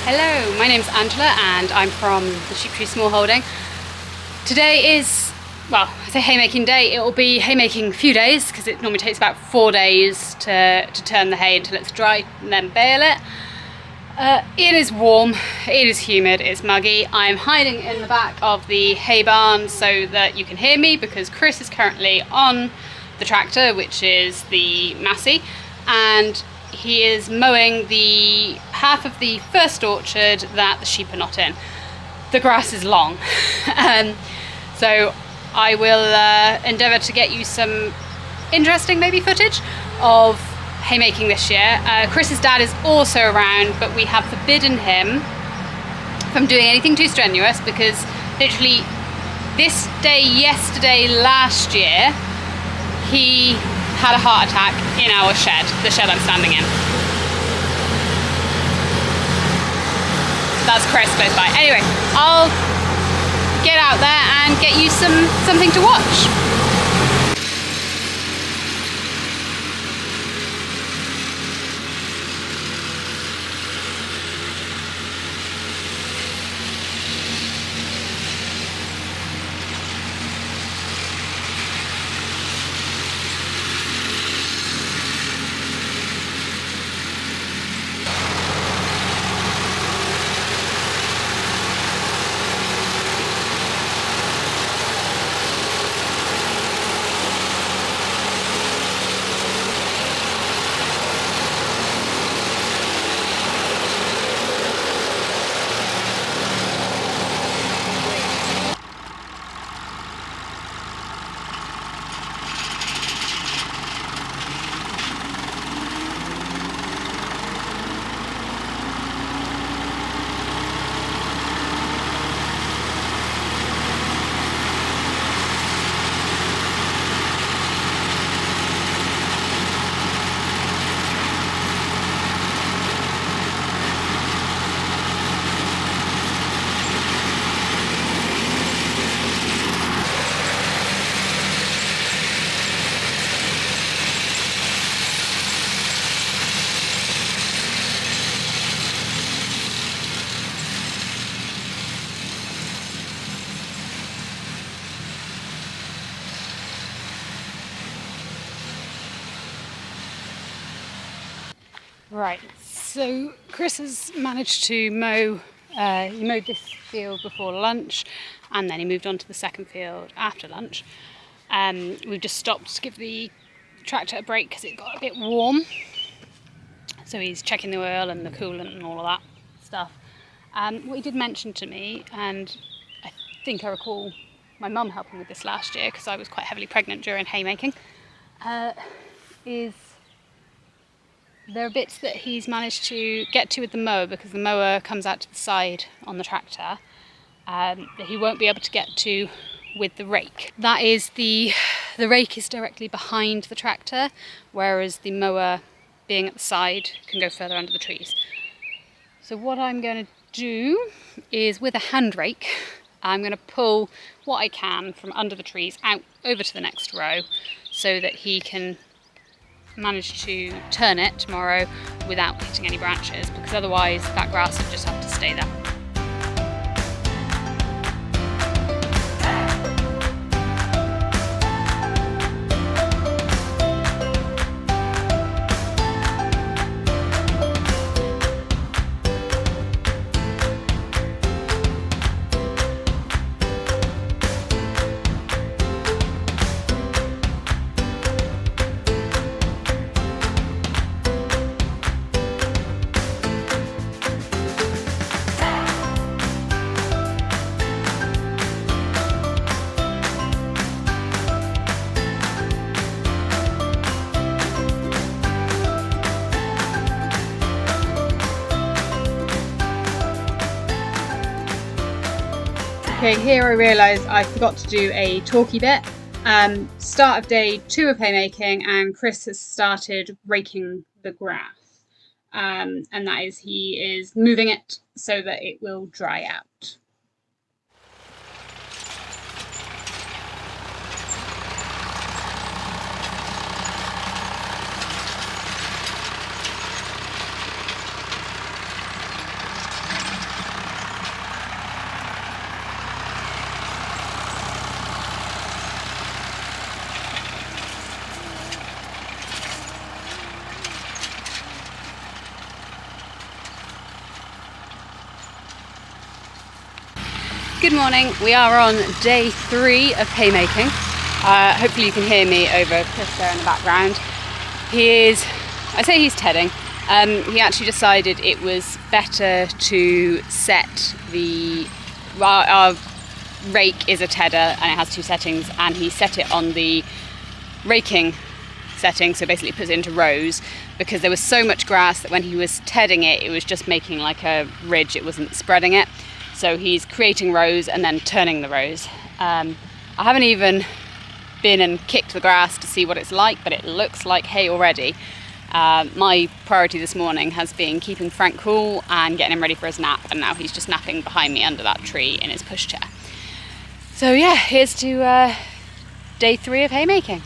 Hello, my name's Angela and I'm from the Sheep Tree Smallholding. Today is, well, I say haymaking day. It will be haymaking a few days because it normally takes about 4 days to turn the hay until it's dry and then bale it. It is warm, it is humid, it's muggy. I'm hiding in the back of the hay barn so that you can hear me because Chris is currently on the tractor, which is the Massey, and he is mowing the half of the first orchard that the sheep are not in. The grass is long. So I will endeavour to get you some interesting maybe footage of haymaking this year. Chris's dad is also around, but we have forbidden him from doing anything too strenuous because literally this day yesterday last year he had a heart attack in our shed, the shed I'm standing in. That's Chris close by. Anyway, I'll get out there and get you something to watch. Right, so Chris has managed to mow, he mowed this field before lunch and then he moved on to the second field after lunch. We've just stopped to give the tractor a break because it got a bit warm. So he's checking the oil and the coolant and all of that stuff. What he did mention to me, and I think I recall my mum helping with this last year because I was quite heavily pregnant during haymaking, is there are bits that he's managed to get to with the mower because the mower comes out to the side on the tractor that he won't be able to get to with the rake. That is the rake is directly behind the tractor, whereas the mower, being at the side, can go further under the trees. So what I'm going to do is, with a hand rake, I'm going to pull what I can from under the trees out over to the next row so that he can manage to turn it tomorrow without hitting any branches, because otherwise that grass would just have to stay there. Okay, here I realise I forgot to do a talky bit. Start of day 2 of haymaking, and Chris has started raking the grass. And that is, he is moving it so that it will dry out. Good morning. We are on day 3 of haymaking. Hopefully you can hear me over Chris there in the background. I say he's tedding. He actually decided it was better to set our rake is a tedder and it has 2 settings, and he set it on the raking setting, so basically puts it into rows, because there was so much grass that when he was tedding it, it was just making like a ridge, it wasn't spreading it. So he's creating rows and then turning the rows. I haven't even been and kicked the grass to see what it's like, but it looks like hay already. My priority this morning has been keeping Frank cool and getting him ready for his nap, and now he's just napping behind me under that tree in his pushchair. So yeah, here's to day 3 of haymaking.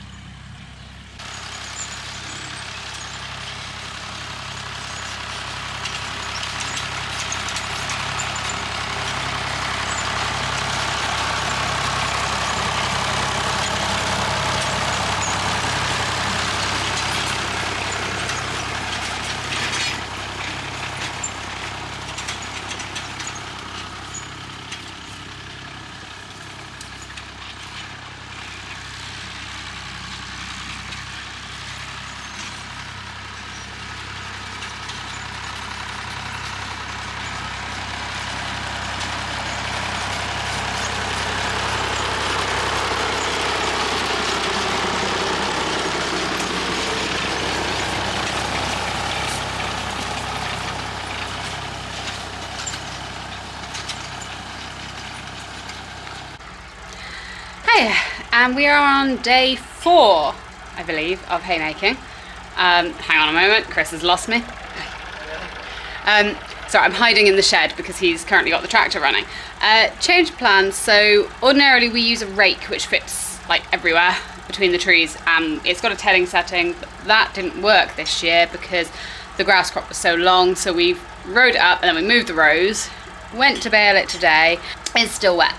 Hey, and we are on day 4, I believe, of haymaking. Hang on a moment, Chris has lost me. Sorry, I'm hiding in the shed because he's currently got the tractor running. Change of plans. So ordinarily we use a rake which fits like everywhere between the trees, and it's got a tedding setting, but that didn't work this year because the grass crop was so long. So we rode it up and then we moved the rows, went to bale it today. It's still wet.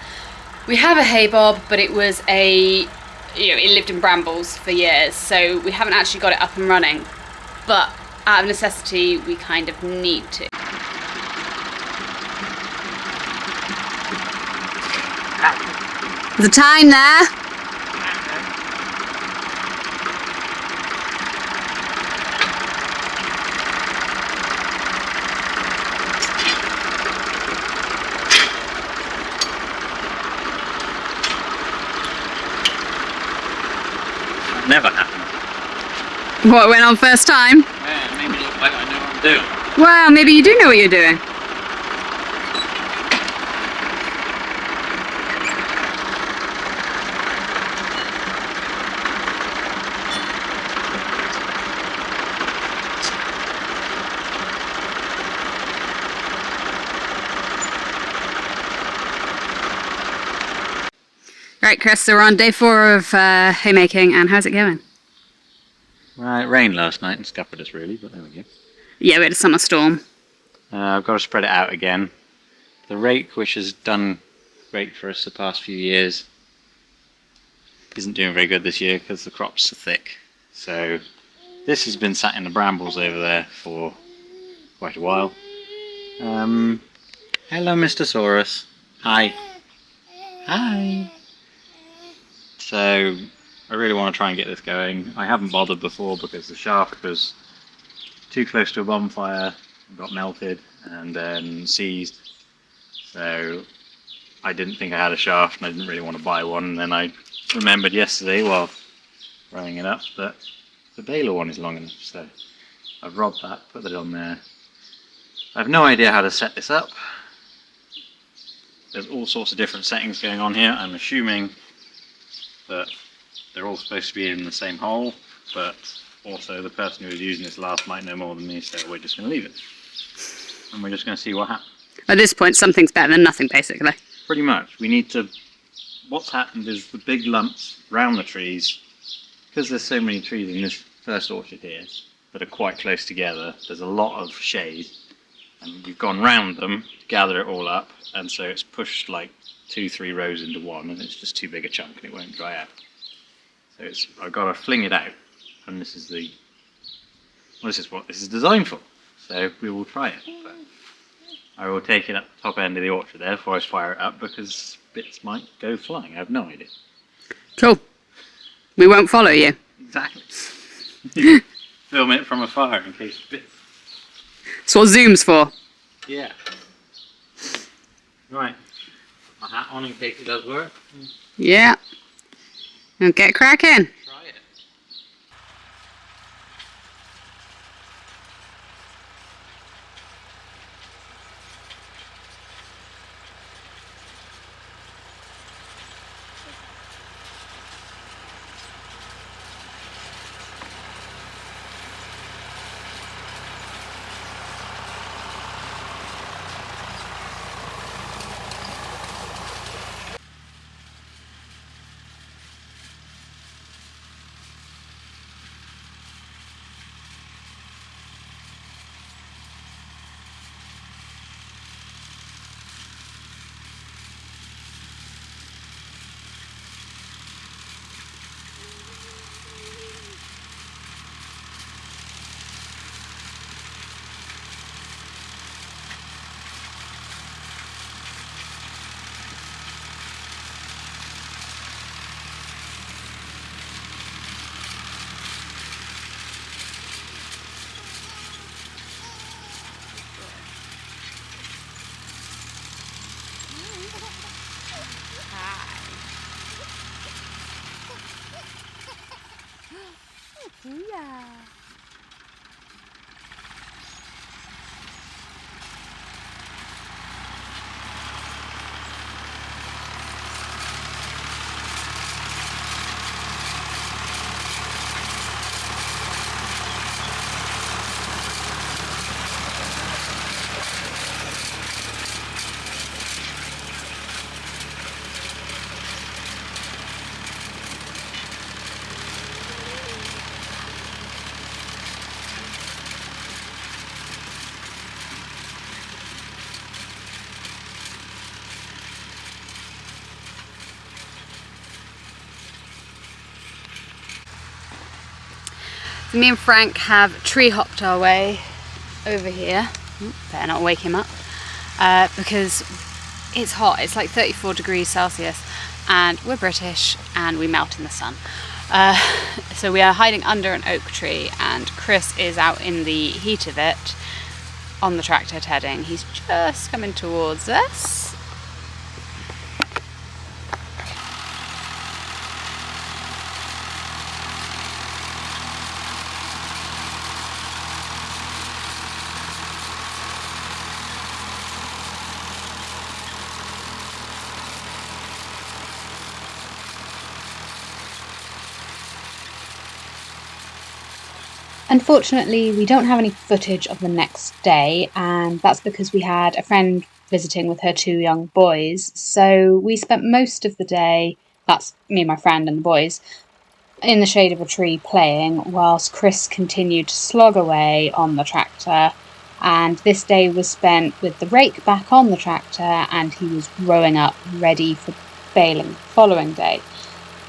We have a hay bob, but it was it lived in brambles for years, so we haven't actually got it up and running. But out of necessity, we kind of need to. The time there. Never happened. What went on first time? Yeah, maybe look like I know what I'm doing. Well, maybe you do know what you're doing. Right, Chris, so we're on day 4 of haymaking, and how's it going? Well, it rained last night and scuppered us really, but there we go. Yeah, we had a summer storm. I've got to spread it out again. The rake, which has done great for us the past few years, isn't doing very good this year because the crops are thick. So this has been sat in the brambles over there for quite a while. Hello, Mr. Saurus. Hi. Hi. So I really want to try and get this going. I haven't bothered before because the shaft was too close to a bonfire, got melted and then seized. So I didn't think I had a shaft and I didn't really want to buy one. And then I remembered yesterday while running it up that the baler one is long enough. So I've robbed that, put that on there. I have no idea how to set this up. There's all sorts of different settings going on here. I'm assuming that they're all supposed to be in the same hole, but also the person who was using this last might know more than me, so we're just going to leave it. And we're just going to see what happens. At this point, something's better than nothing, basically. Pretty much. We need to... What's happened is the big lumps round the trees, because there's so many trees in this first orchard here that are quite close together, there's a lot of shade, and you've gone round them to gather it all up, and so it's pushed like 2-3 rows into one, and it's just too big a chunk and it won't dry out. So I've got to fling it out, and this is what this is designed for. So we will try it. But I will take it at the top end of the orchard there before I fire it up because bits might go flying. I have no idea. Cool. We won't follow you. Exactly. Film it from afar in case bits. That's what Zoom's for. Yeah. Right. Put my hat on in case it does work. Yeah. And get cracking. Try it. Me and Frank have tree hopped our way over here. Better not wake him up. Because it's hot. It's like 34 degrees Celsius and we're British and we melt in the sun. So we are hiding under an oak tree and Chris is out in the heat of it on the tractor heading. He's just coming towards us. Unfortunately, we don't have any footage of the next day, and that's because we had a friend visiting with her 2 young boys. So we spent most of the day, that's me and my friend and the boys, in the shade of a tree playing, whilst Chris continued to slog away on the tractor. And this day was spent with the rake back on the tractor, and he was rowing up ready for baling the following day.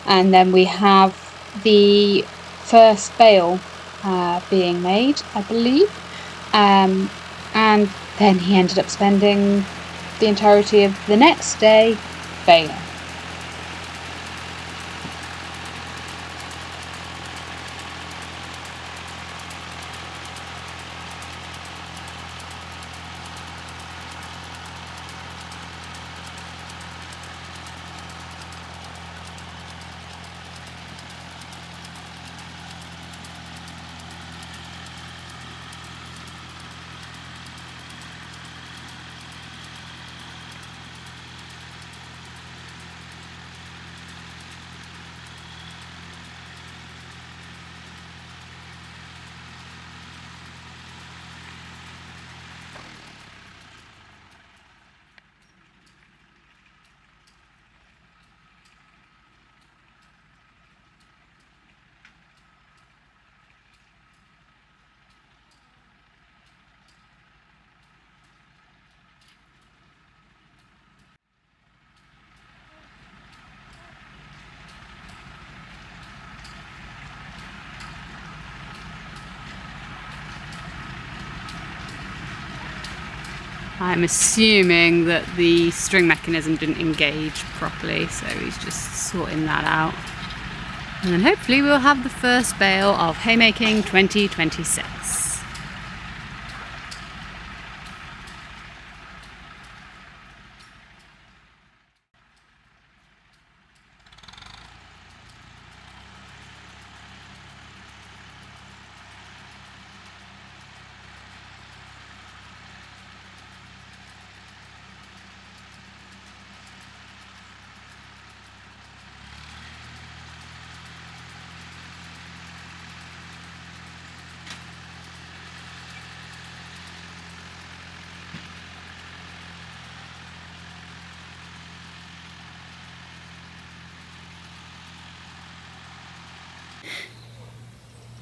And then we have the first bale being made, I believe, and then he ended up spending the entirety of the next day baling. I'm assuming that the string mechanism didn't engage properly, so he's just sorting that out. And then hopefully we'll have the first bale of Haymaking 2026.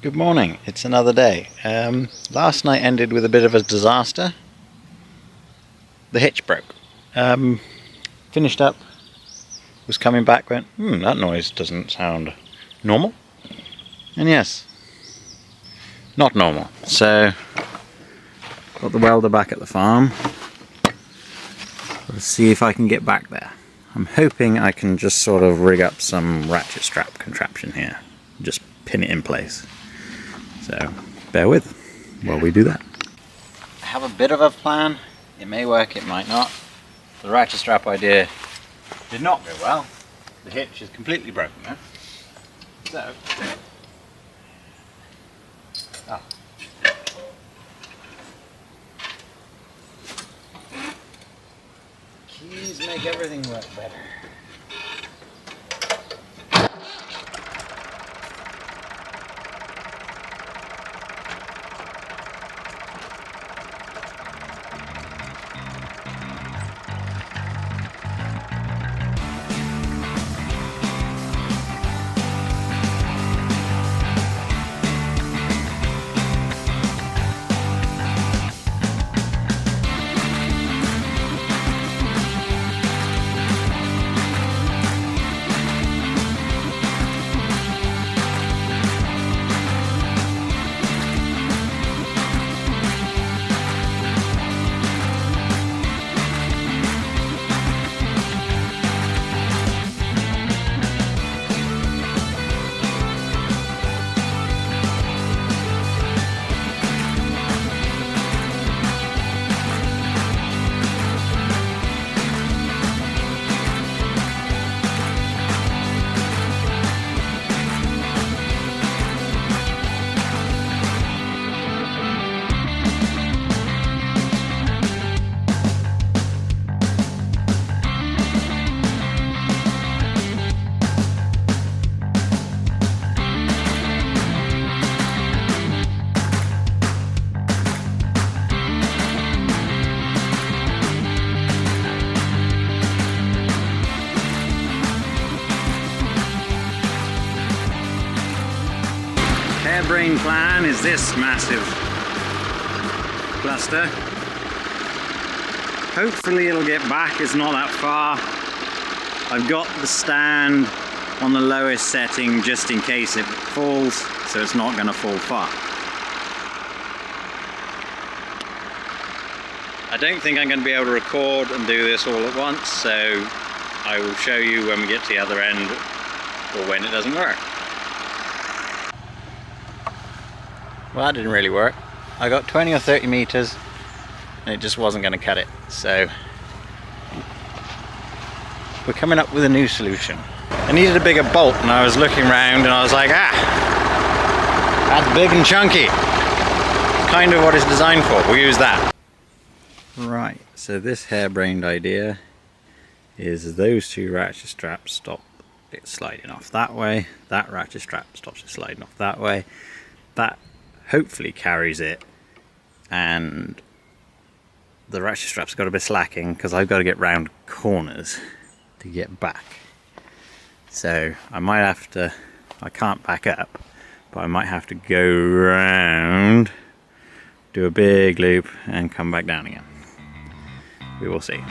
Good morning, it's another day. Last night ended with a bit of a disaster. The hitch broke. Finished up, was coming back, went, that noise doesn't sound normal. And yes, not normal. So, got the welder back at the farm. Let's see if I can get back there. I'm hoping I can just sort of rig up some ratchet strap contraption here. Just pin it in place. So, bear with while we do that. I have a bit of a plan. It may work, it might not. The ratchet strap idea did not go well. The hitch is completely broken now. So, keys make everything work better. Harebrained plan is this massive cluster. Hopefully it'll get back, it's not that far. I've got the stand on the lowest setting just in case it falls, so it's not going to fall far. I don't think I'm going to be able to record and do this all at once, so I will show you when we get to the other end or when it doesn't work. Well, that didn't really work. I got 20 or 30 meters and it just wasn't going to cut it. So we're coming up with a new solution. I needed a bigger bolt and I was looking around and I was like, that's big and chunky. Kind of what it's designed for. We'll use that. Right, so this harebrained idea is those two ratchet straps stop it sliding off that way. That ratchet strap stops it sliding off that way. That hopefully carries it, and the ratchet strap's got a bit slacking because I've got to get round corners to get back. So I might have to, I can't back up, but I might have to go round, do a big loop and come back down again. We will see.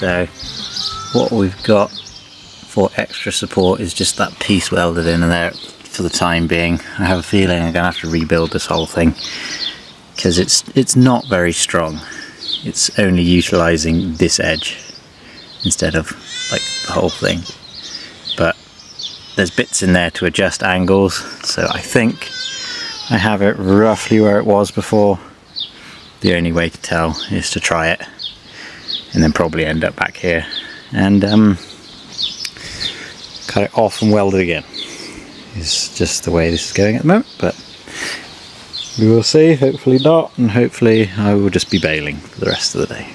So what we've got for extra support is just that piece welded in there for the time being. I have a feeling I'm going to have to rebuild this whole thing because it's not very strong. It's only utilising this edge instead of like the whole thing. But there's bits in there to adjust angles, so I think I have it roughly where it was before. The only way to tell is to try it and then probably end up back here and cut it off and weld it again. It's just the way this is going at the moment, but we will see. Hopefully not, and hopefully I will just be baling for the rest of the day.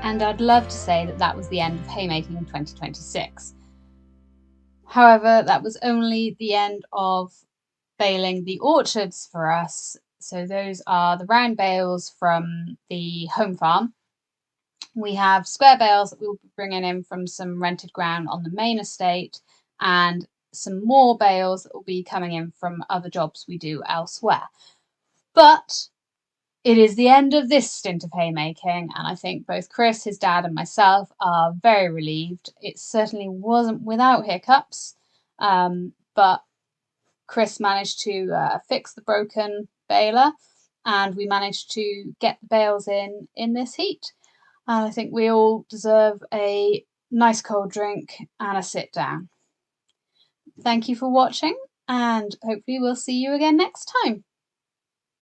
and I'd love to say that that was the end of haymaking in 2026. However, that was only the end of baling the orchards for us. So those are the round bales from the home farm. We have square bales that we'll be bringing in from some rented ground on the main estate, and some more bales that will be coming in from other jobs we do elsewhere. But it is the end of this stint of haymaking, and I think both Chris, his dad, and myself are very relieved. It certainly wasn't without hiccups, but Chris managed to fix the broken baler, and we managed to get the bales in this heat. And I think we all deserve a nice cold drink and a sit down. Thank you for watching, and hopefully we'll see you again next time.